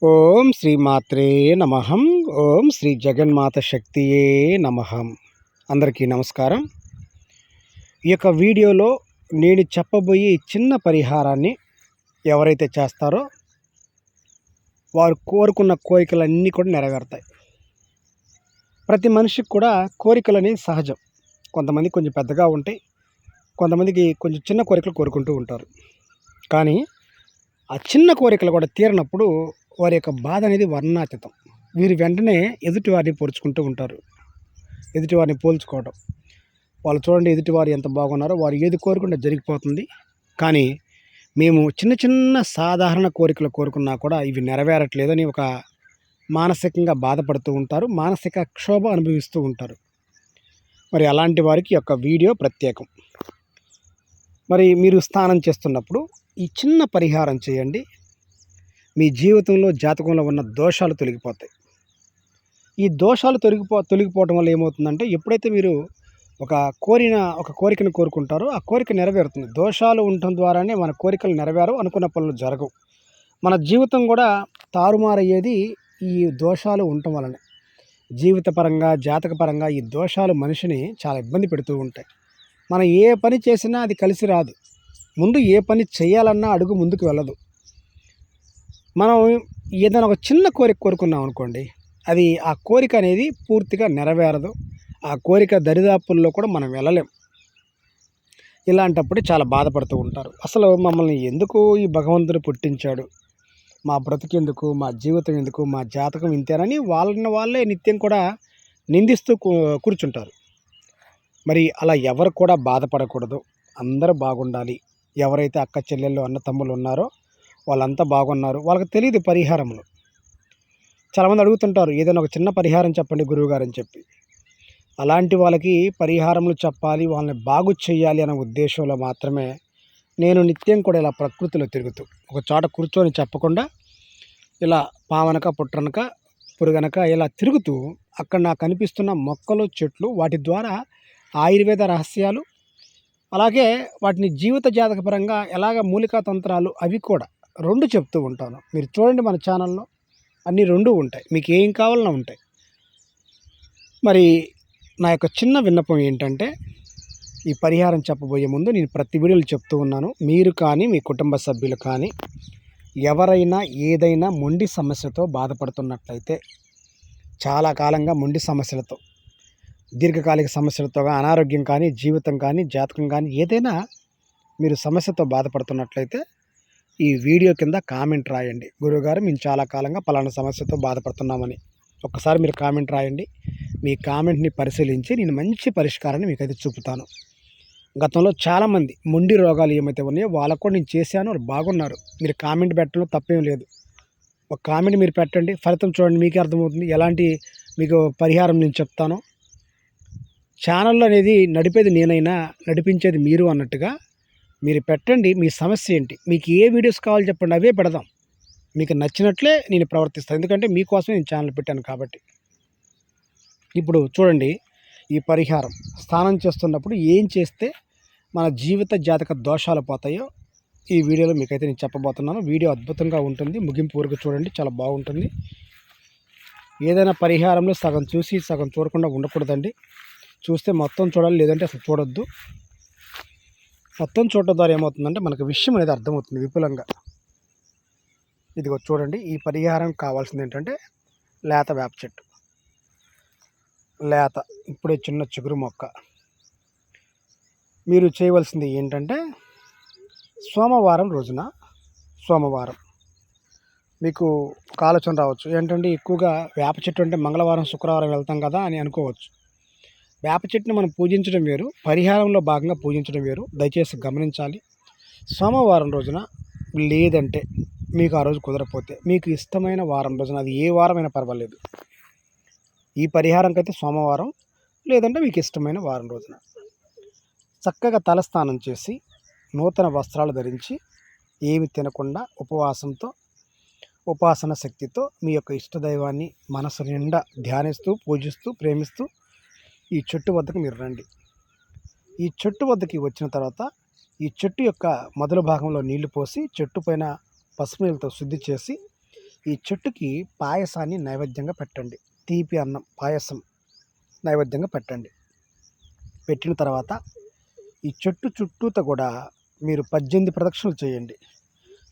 ఓం శ్రీ మాత్రే నమః. ఓం శ్రీ జగన్మాత శక్తియే నమః. అందరికీ నమస్కారం. ఈ యొక్క వీడియోలో నేను చెప్పబోయే ఈ చిన్న పరిహారాన్ని ఎవరైతే చేస్తారో వారు కోరుకున్న కోరికలన్నీ కూడా నెరవేరుతాయి. ప్రతి మనిషికి కూడా కోరికలనేవి సహజం. కొంతమంది కొంచెం పెద్దగా ఉంటాయి, కొంతమందికి కొంచెం చిన్న కోరికలు కోరుకుంటూ ఉంటారు. కానీ ఆ చిన్న కోరికలు కూడా తీరనప్పుడు వారి యొక్క బాధ అనేది వర్ణాతీతం. వీరు వెంటనే ఎదుటివారిని పొడుచుకుంటూ ఉంటారు. ఎదుటివారిని పోల్చుకోవడం. వాళ్ళు చూడండి, ఎదుటివారు ఎంత బాగున్నారో, వారు ఏది కోరుకుంటే జరిగిపోతుంది. కానీ మేము చిన్న చిన్న సాధారణ కోరికలు కోరుకున్నా కూడా ఇవి నెరవేరట్లేదని ఒక మానసికంగా బాధపడుతూ ఉంటారు. మానసిక క్షోభ అనుభవిస్తూ ఉంటారు. మరి అలాంటి వారికి యొక్క వీడియో ప్రత్యేకం. మరి మీరు స్నానం చేస్తున్నప్పుడు ఈ చిన్న పరిహారం చేయండి. మీ జీవితంలో జాతకంలో ఉన్న దోషాలు తొలగిపోతాయి. ఈ దోషాలు తొలగిపోవటం వల్ల ఏమవుతుందంటే, ఎప్పుడైతే మీరు ఒక కోరికను కోరుకుంటారో ఆ కోరిక నెరవేరుతుంది. దోషాలు ఉండటం ద్వారానే మన కోరికలు నెరవేరవు, అనుకున్న పనులు జరగవు. మన జీవితం కూడా తారుమారయ్యేది ఈ దోషాలు ఉండటం వలనే. జీవితపరంగా, జాతకపరంగా ఈ దోషాలు మనిషిని చాలా ఇబ్బంది పెడుతూ ఉంటాయి. మనం ఏ పని చేసినా అది కలిసి రాదు. ముందు ఏ పని చేయాలన్నా అడుగు ముందుకు వెళ్ళదు. మనం ఏదైనా ఒక చిన్న కోరిక కోరుకున్నాం అనుకోండి, అది ఆ కోరిక అనేది పూర్తిగా నెరవేరదు. ఆ కోరిక దరిదాపుల్లో కూడా మనం వెళ్ళలేం. ఇలాంటప్పుడు చాలా బాధపడుతూ ఉంటారు. అసలు మమ్మల్ని ఎందుకు ఈ భగవంతుడు పుట్టించాడు, మా బ్రతుకెందుకు, మా జీవితం ఎందుకు, మా జాతకం ఇంతేనని వాళ్ళని వాళ్ళే నిత్యం కూడా నిందిస్తూ కూర్చుంటారు. మరి అలా ఎవరు కూడా బాధపడకూడదు. అందరూ బాగుండాలి. ఎవరైతే అక్క చెల్లెళ్ళు, అన్న తమ్ముళ్ళు ఉన్నారో వాళ్ళంతా బాగున్నారు. వాళ్ళకి తెలియదు పరిహారములు. చాలామంది అడుగుతుంటారు, ఏదైనా ఒక చిన్న పరిహారం చెప్పండి గురువుగారు అని చెప్పి. అలాంటి వాళ్ళకి పరిహారములు చెప్పాలి, వాళ్ళని బాగు చేయాలి అనే ఉద్దేశంలో మాత్రమే నేను నిత్యం కూడా ఇలా ప్రకృతిలో తిరుగుతూ, ఒక చోట కూర్చొని చెప్పకుండా ఇలా పావనక, పుట్రనక, పురుగనక ఇలా తిరుగుతూ అక్కడ నాకు కనిపిస్తున్న మొక్కలు, చెట్లు, వాటి ద్వారా ఆయుర్వేద రహస్యాలు, అలాగే వాటిని జీవిత జాతకపరంగా ఎలాగ మూలికా తంత్రాలు అవి కూడా 2 చెప్తూ ఉంటాను. మీరు చూడండి, మన ఛానల్లో అన్నీ 2 ఉంటాయి. మీకు ఏం కావాలన్నా ఉంటాయి. మరి నా యొక్క చిన్న విన్నపం ఏంటంటే, ఈ పరిహారం చెప్పబోయే ముందు నేను ప్రతి వీడియోలో చెప్తూ ఉన్నాను, మీరు కానీ మీ కుటుంబ సభ్యులు కానీ ఎవరైనా ఏదైనా మొండి సమస్యతో బాధపడుతున్నట్లయితే, చాలా కాలంగా మొండి సమస్యలతో, దీర్ఘకాలిక సమస్యలతో, అనారోగ్యం కానీ, జీవితం కానీ, జాతకం కానీ ఏదైనా మీరు సమస్యతో బాధపడుతున్నట్లయితే ఈ వీడియో కింద కామెంట్ రాయండి, గురువుగారు మేము చాలా కాలంగా పలానా సమస్యతో బాధపడుతున్నామని. ఒక్కసారి మీరు కామెంట్ రాయండి. మీ కామెంట్ని పరిశీలించి నేను మంచి పరిష్కారాన్ని మీకైతే చూపుతాను. గతంలో చాలామంది మొండి రోగాలు ఏమైతే ఉన్నాయో వాళ్ళకు కూడా నేను చేశాను, వాళ్ళు బాగున్నారు. మీరు కామెంట్ పెట్టడంలో తప్పేం లేదు. ఒక కామెంట్ మీరు పెట్టండి, ఫలితం చూడండి, మీకే అర్థమవుతుంది ఎలాంటి మీకు పరిహారం నేను చెప్తాను. ఛానల్ అనేది నడిపేది నేనైనా నడిపించేది మీరు అన్నట్టుగా మీరు పెట్టండి. మీ సమస్య ఏంటి, మీకు ఏ వీడియోస్ కావాలో చెప్పండి, అవే పెడదాం. మీకు నచ్చినట్లే నేను ప్రవర్తిస్తాను, ఎందుకంటే మీకోసమే నేను ఛానల్ పెట్టాను కాబట్టి. ఇప్పుడు చూడండి, ఈ పరిహారం స్నానం చేస్తున్నప్పుడు ఏం చేస్తే మన జీవిత జాతక దోషాలు పోతాయో ఈ వీడియోలో మీకైతే నేను చెప్పబోతున్నాను. వీడియో అద్భుతంగా ఉంటుంది, ముగింపు వరకు చూడండి, చాలా బాగుంటుంది. ఏదైనా పరిహారంలో సగం చూసి సగం చూడకుండా ఉండకూడదండి. చూస్తే మొత్తం చూడాలి, లేదంటే అసలు చూడొద్దు. మొత్తం చూడటం ద్వారా ఏమవుతుందంటే మనకు విషయం అనేది అర్థమవుతుంది విపులంగా. ఇదిగో చూడండి, ఈ పరిహారం కావాల్సింది ఏంటంటే లేత వేప చెట్టు, లేత ఇప్పుడే చిన్న చిగురు మొక్క. మీరు చేయవలసింది ఏంటంటే సోమవారం రోజున, సోమవారం మీకు ఒక ఆలోచన రావచ్చు ఏంటంటే, ఎక్కువగా వేప చెట్టు అంటే మంగళవారం, శుక్రవారం వెళ్తాం కదా అని అనుకోవచ్చు. వేప చెట్టుని మనం పూజించడం వేరు, పరిహారంలో భాగంగా పూజించడం వేరు. దయచేసి గమనించాలి. సోమవారం రోజున, లేదంటే మీకు ఆ రోజు కుదరకపోతే మీకు ఇష్టమైన వారం రోజున, అది ఏ వారమైనా పర్వాలేదు, ఈ పరిహారంకైతే సోమవారం, లేదంటే మీకు ఇష్టమైన వారం రోజున చక్కగా తలస్నానం చేసి నూతన వస్త్రాలు ధరించి ఏమి తినకుండా ఉపవాసంతో, ఉపాసన శక్తితో మీ యొక్క ఇష్టదైవాన్ని మనసు నిండా ధ్యానిస్తూ, పూజిస్తూ, ప్రేమిస్తూ ఈ చెట్టు వద్దకు మీరు రండి. ఈ చెట్టు వద్దకి వచ్చిన తర్వాత ఈ చెట్టు యొక్క మొదలు భాగంలో నీళ్లు పోసి చెట్టు పైన పసుపు నీళ్ళతో శుద్ధి చేసి ఈ చెట్టుకి పాయసాన్ని నైవేద్యంగా పెట్టండి. తీపి అన్నం, పాయసం నైవేద్యంగా పెట్టండి. పెట్టిన తర్వాత ఈ చెట్టు చుట్టూతా కూడా మీరు 18 ప్రదక్షిణలు చేయండి.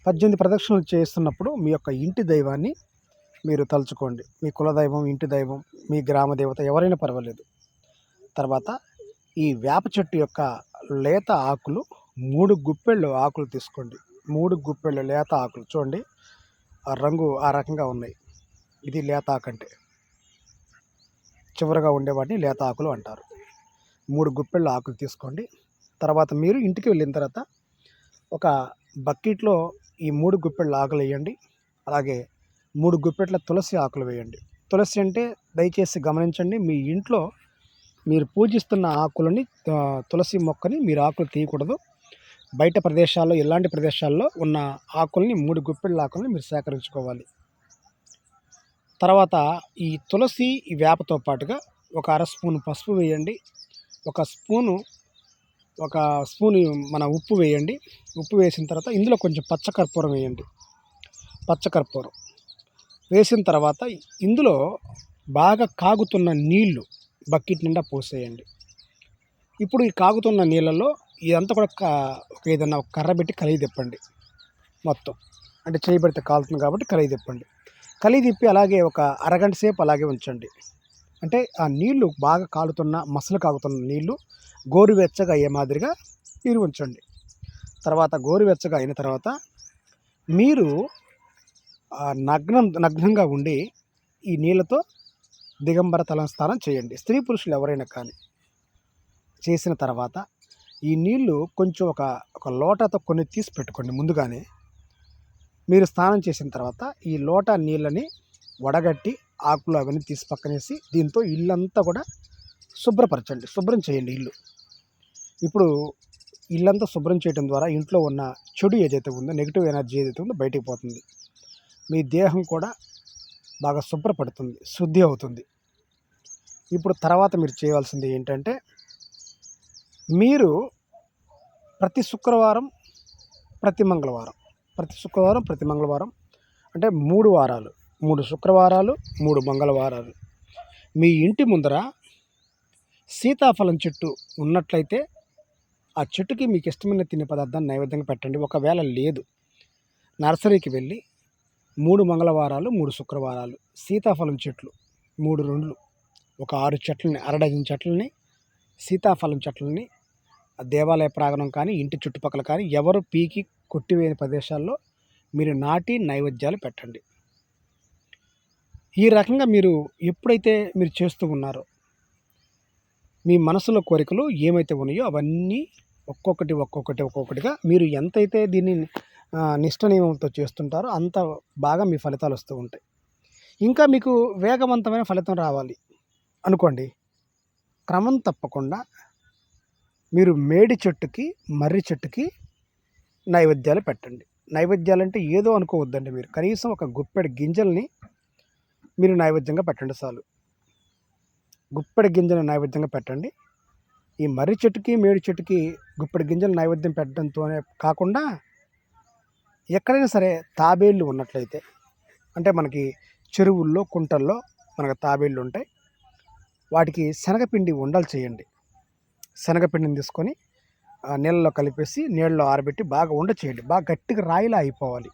18 ప్రదక్షిణలు చేస్తున్నప్పుడు మీ యొక్క ఇంటి దైవాన్ని మీరు తలుచుకోండి. మీ కులదైవం, ఇంటి దైవం, మీ గ్రామ దేవత ఎవరైనా పర్వాలేదు. తర్వాత ఈ వేప చెట్టు యొక్క లేత ఆకులు 3 గుప్పెళ్ళు ఆకులు తీసుకోండి. 3 గుప్పెళ్ళు లేత ఆకులు చూడండి, ఆ రంగు ఆ రకంగా ఉన్నాయి. ఇది లేత ఆకంటే చివరగా ఉండేవాటిని లేత ఆకులు అంటారు. 3 గుప్పెళ్ళు ఆకులు తీసుకోండి. తర్వాత మీరు ఇంటికి వెళ్ళిన తర్వాత ఒక బకెట్లో ఈ 3 గుప్పెళ్ళ ఆకులు వేయండి. అలాగే 3 గుప్పెట్ల తులసి ఆకులు వేయండి. తులసి అంటే దయచేసి గమనించండి, మీ ఇంట్లో మీరు పూజిస్తున్న ఆకులని తులసి మొక్కని మీరు ఆకులు తీయకూడదు. బయట ప్రదేశాల్లో, ఇలాంటి ప్రదేశాల్లో ఉన్న ఆకుల్ని 3 గుప్పెళ్ళ ఆకుల్ని మీరు సేకరించుకోవాలి. తర్వాత ఈ తులసి, ఈ వేపతో పాటుగా ఒక అర స్పూను పసుపు వేయండి. ఒక స్పూను మన ఉప్పు వేయండి. ఉప్పు వేసిన తర్వాత ఇందులో కొంచెం పచ్చకర్పూరం వేయండి. పచ్చకర్పూరం వేసిన తర్వాత ఇందులో బాగా కాగుతున్న నీళ్లు బకెట్ నిండా పోసేయండి. ఇప్పుడు ఈ కాగుతున్న నీళ్ళలో ఇదంతా కూడా ఏదన్నా ఒక కర్ర పెట్టి కలిగి తిప్పండి. మొత్తం అంటే చేయి పెడితే కాలుతుంది కాబట్టి కలిగి తిప్పండి. కలిగి తిప్పి అలాగే ఒక అరగంట సేపు అలాగే ఉంచండి. అంటే ఆ నీళ్లు బాగా కాలుతున్న, మసలు కాగుతున్న నీళ్లు గోరువెచ్చగా అయ్యే మాదిరిగా మీరు ఉంచండి. తర్వాత గోరువెచ్చగా అయిన తర్వాత మీరు నగ్నంగా ఉండి ఈ నీళ్ళతో దిగంబర తలస్నానం చేయండి. స్త్రీ పురుషులు ఎవరైనా కానీ చేసిన తర్వాత ఈ నీళ్లు కొంచెం ఒక లోటాతో కొన్ని తీసి పెట్టుకోండి. ముందుగానే మీరు స్నానం చేసిన తర్వాత ఈ లోటా నీళ్ళని వడగట్టి ఆకులు అవన్నీ తీసి పక్కనేసి దీంతో ఇల్లంతా కూడా శుభ్రం చేయండి ఇల్లు. ఇప్పుడు ఇల్లంతా శుభ్రం చేయడం ద్వారా ఇంట్లో ఉన్న చెడు ఏదైతే ఉందో, నెగిటివ్ ఎనర్జీ ఏదైతే ఉందో బయటికి పోతుంది. మీ దేహం కూడా బాగా శుభ్రపడుతుంది, శుద్ధి అవుతుంది. ఇప్పుడు తర్వాత మీరు చేయవలసింది ఏంటంటే, మీరు ప్రతి శుక్రవారం, ప్రతి మంగళవారం అంటే 3 వారాలు, 3 శుక్రవారాలు, 3 మంగళవారాలు మీ ఇంటి ముందర సీతాఫలం చెట్టు ఉన్నట్లయితే ఆ చెట్టుకి మీకు ఇష్టమైన తినే పదార్థాన్ని నైవేద్యంగా పెట్టండి. ఒకవేళ లేదు, నర్సరీకి వెళ్ళి 3 మంగళవారాలు, 3 శుక్రవారాలు సీతాఫలం చెట్లు 3 రెండ్లు ఒక 6 చెట్లని, అర డజన్ చెట్లని, సీతాఫలం చెట్లని దేవాలయ ప్రాంగణం కానీ, ఇంటి చుట్టుపక్కల కానీ ఎవరు పీకి కొట్టివేయని ప్రదేశాల్లో మీరు నాటి నైవేద్యాలు పెట్టండి. ఈ రకంగా మీరు ఎప్పుడైతే మీరు చేస్తూ ఉన్నారో, మీ మనసులో కోరికలు ఏమైతే ఉన్నాయో అవన్నీ ఒక్కొక్కటిగా మీరు ఎంతైతే దీన్ని నిష్ట నియమంతో చేస్తుంటారో అంత బాగా మీ ఫలితాలు వస్తూ ఉంటాయి. ఇంకా మీకు వేగవంతమైన ఫలితం రావాలి అనుకోండి, క్రమం తప్పకుండా మీరు మేడి చెట్టుకి, మర్రి చెట్టుకి నైవేద్యాలు పెట్టండి. నైవేద్యాలంటే ఏదో అనుకోవద్దండి. మీరు కనీసం ఒక గుప్పెడి గింజల్ని మీరు నైవేద్యంగా పెట్టండి చాలు. గుప్పెడి గింజలు నైవేద్యంగా పెట్టండి. ఈ మర్రి చెట్టుకి, మేడి చెట్టుకి గుప్పెడి గింజలు నైవేద్యం పెట్టడంతోనే కాకుండా ఎక్కడైనా సరే తాబేళ్ళు ఉన్నట్లయితే, అంటే మనకి చెరువుల్లో, కుంటల్లో మనకు తాబేళ్ళు ఉంటాయి. వాటికి శనగపిండి ఉండలు చేయండి. శనగపిండిని తీసుకొని నీళ్ళలో కలిపేసి నీళ్ళలో ఆరబెట్టి బాగా ఉండ చేయండి. బాగా గట్టిగా రాయిలా అయిపోవాలి.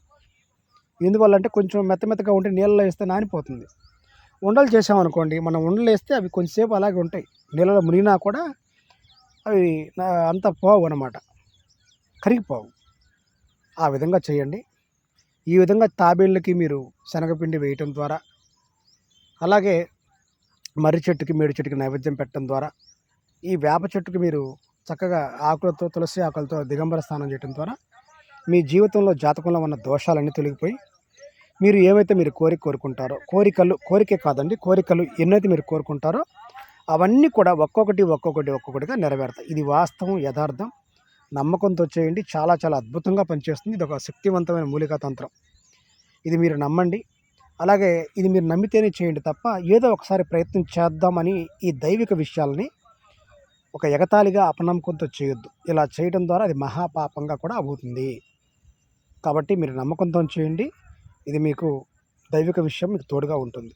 ఎందువల్ల అంటే కొంచెం మెత్తగా ఉంటే నీళ్ళలో వేస్తే నానిపోతుంది. ఉండలు చేసామనుకోండి, మనం ఉండలు వేస్తే అవి కొంచెంసేపు అలాగే ఉంటాయి. నీళ్ళలో మునిగినా కూడా అవి అంత పోవు అన్నమాట, కరిగిపోవు. ఆ విధంగా చేయండి. ఈ విధంగా తాబేళ్ళకి మీరు శనగపిండి వేయటం ద్వారా, అలాగే మర్రి చెట్టుకి, మేడి చెట్టుకి నైవేద్యం పెట్టడం ద్వారా, ఈ వేప చెట్టుకి మీరు చక్కగా ఆకులతో, తులసి ఆకులతో దిగంబర స్నానం చేయడం ద్వారా మీ జీవితంలో, జాతకంలో ఉన్న దోషాలన్నీ తొలగిపోయి మీరు ఏవైతే మీరు కోరుకుంటారో, కోరికే కాదండి, కోరికలు ఎన్నైతే మీరు కోరుకుంటారో అవన్నీ కూడా ఒక్కొక్కటిగా నెరవేరుతాయి. ఇది వాస్తవం, యథార్థం. నమ్మకంతో చేయండి. చాలా అద్భుతంగా పనిచేస్తుంది. ఇది ఒక శక్తివంతమైన మూలికా తంత్రం. ఇది మీరు నమ్మండి. అలాగే ఇది మీరు నమ్మితేనే చేయండి తప్ప ఏదో ఒకసారి ప్రయత్నం చేద్దామని ఈ దైవిక విషయాలని ఒక ఎగతాళిగా, అపనమ్మకంతో చేయొద్దు. ఇలా చేయడం ద్వారా అది మహాపాపంగా కూడా అవుతుంది. కాబట్టి మీరు నమ్మకంతో చేయండి. ఇది మీకు దైవిక విషయం మీకు తోడుగా ఉంటుంది.